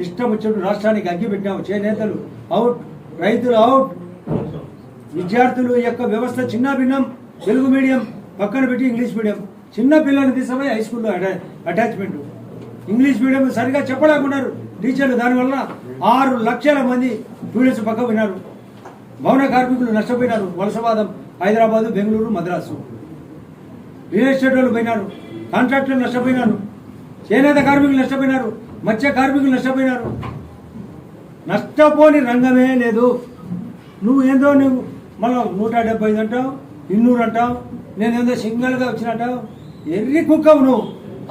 ఇష్టం వచ్చినట్టు రాష్ట్రానికి అగ్గిపెట్టాము. చేనేతలు అవుట్, రైతులు అవుట్, విద్యార్థులు యొక్క వ్యవస్థ చిన్న భిన్నం. తెలుగు మీడియం పక్కన పెట్టి ఇంగ్లీష్ మీడియం, చిన్న పిల్లల్ని తీసుకుపోయి హై స్కూల్లో అటాచ్మెంట్. ఇంగ్లీష్ మీడియం సరిగా చెప్పలేకున్నారు టీచర్లు. దానివల్ల 6 లక్షల మంది స్టూడెంట్స్ పక్క పోయినారు. భవన కార్మికులు నష్టపోయినారు. వలసవాదం హైదరాబాదు, బెంగళూరు, మద్రాసు. రియల్ ఎస్టేట్ వాళ్ళు పోయినారు. కాంట్రాక్టర్లు నష్టపోయినారు. చేనేత కార్మికులు నష్టపోయినారు. మత్స్య కార్మికులు నష్టపోయినారు. నష్టపోని రంగమే లేదు. నువ్వు మళ్ళీ 175 అంటావు, 200 అంటావు, నేనేందో సింగల్గా వచ్చినట్టావు. ఎర్రి కుక్కవు నువ్వు.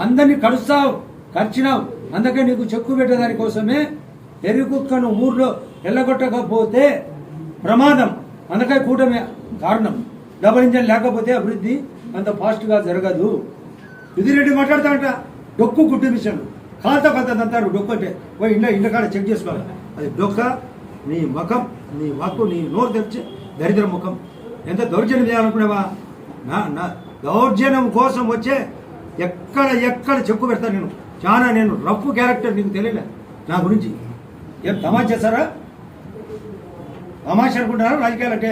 అందరినీ కడుస్తావు, ఖర్చినావు. అందుకే నీకు చెక్కు పెట్టేదాని కోసమే ఎర్రి కుక్కను ఊర్లో వెళ్ళగొట్టకపోతే ప్రమాదం. అందుకే కూటమి కారణం. డబుల్ ఇంజన్ లేకపోతే అభివృద్ధి అంత ఫాస్ట్గా జరగదు. విధిరెడ్డి మాట్లాడతాడంట డొక్కు కుట్టి మిషన్ కాంత అంటారు. డొక్కు అంటే పోయి ఇండ్ల కాడ చెక్ చేసుకోవాలి. అది డొక్క, నీ ముఖం, నీ వాక్కు, నీ నోరు తెరిచి దరిద్ర ముఖం. ఎంత దౌర్జన్యం చేయాలనుకునేవా? నా దౌర్జన్యం కోసం వచ్చే ఎక్కడ చెక్కు పెడతాను నేను. చాలా నేను రఫ్ క్యారెక్టర్, నీకు తెలియలే నా గురించి. ఏం తమాషా చేస్తారా? తమాషా అనుకుంటున్నారా రాజకీయాలు అంటే?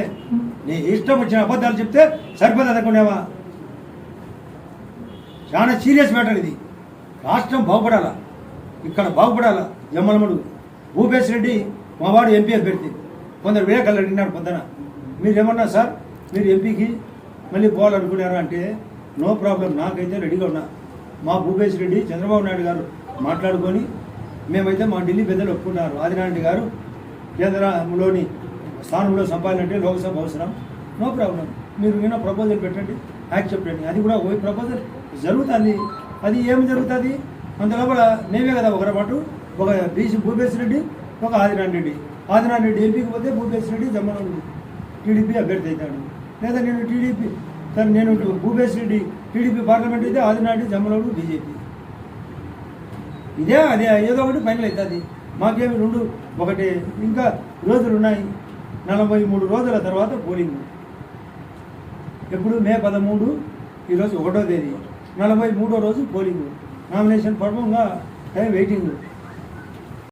నీ ఇష్టం వచ్చిన అబద్ధాలు చెప్తే సరిపోతుంది అనుకునేవా? చాలా సీరియస్ మ్యాటర్ ఇది. రాష్ట్రం బాగుపడాలా, ఇక్కడ బాగుపడాలా. జమ్మలమడుగు భూపేశ్ రెడ్డి మా వాడు ఎంపీ అభ్యర్థి. కొందరు వివేకాలు అడిగినారు పొద్దున, మీరేమన్నా సార్ మీరు ఎంపీకి మళ్ళీ పోవాలనుకున్నారా అంటే, నో ప్రాబ్లం, నాకైతే రెడీగా ఉన్నా. మా భూపేశ్ రెడ్డి చంద్రబాబు నాయుడు గారు మాట్లాడుకొని మేమైతే మా ఢిల్లీ పెద్దలు ఒప్పుకున్నారు. ఆదినారాయణ గారు కేంద్రంలోని స్థానంలో సంపాదించాలంటే లోక్సభ అవసరం, నో ప్రాబ్లం, మీరు విన్న ప్రపోజల్ పెట్టండి, యాక్సెప్ట్ అండి. అది కూడా ఓ ప్రపోజల్ జరుగుతుంది. అది ఏమి జరుగుతుంది? అందులోపల మేమే కదా ఒకరి పాటు, ఒక భూపేశ్ రెడ్డి, ఒక ఆదినారాయణ రెడ్డి. ఆదినారాయణ రెడ్డి ఎంపీకి పోతే భూపేశ్ రెడ్డి జమ్మలమడుగు టీడీపీ అభ్యర్థి అవుతాడు. లేదా నేను టీడీపీ, కానీ నేను భూపేశ్ రెడ్డి టీడీపీ పార్లమెంట్ అయితే ఆదినారాయణ రెడ్డి జమ్మలమడుగు బీజేపీ. ఇదే అదే ఏదో ఒకటి ఫైనల్ అవుతుంది. మాకేమి ఒకటి ఇంకా రోజులు ఉన్నాయి. 43 రోజుల తర్వాత పోలింగ్. ఎప్పుడు మే 13, ఈరోజు 1వ తేదీ. 43వ రోజు పోలింగ్. నామినేషన్ పర్వంగా టైం వెయిటింగ్.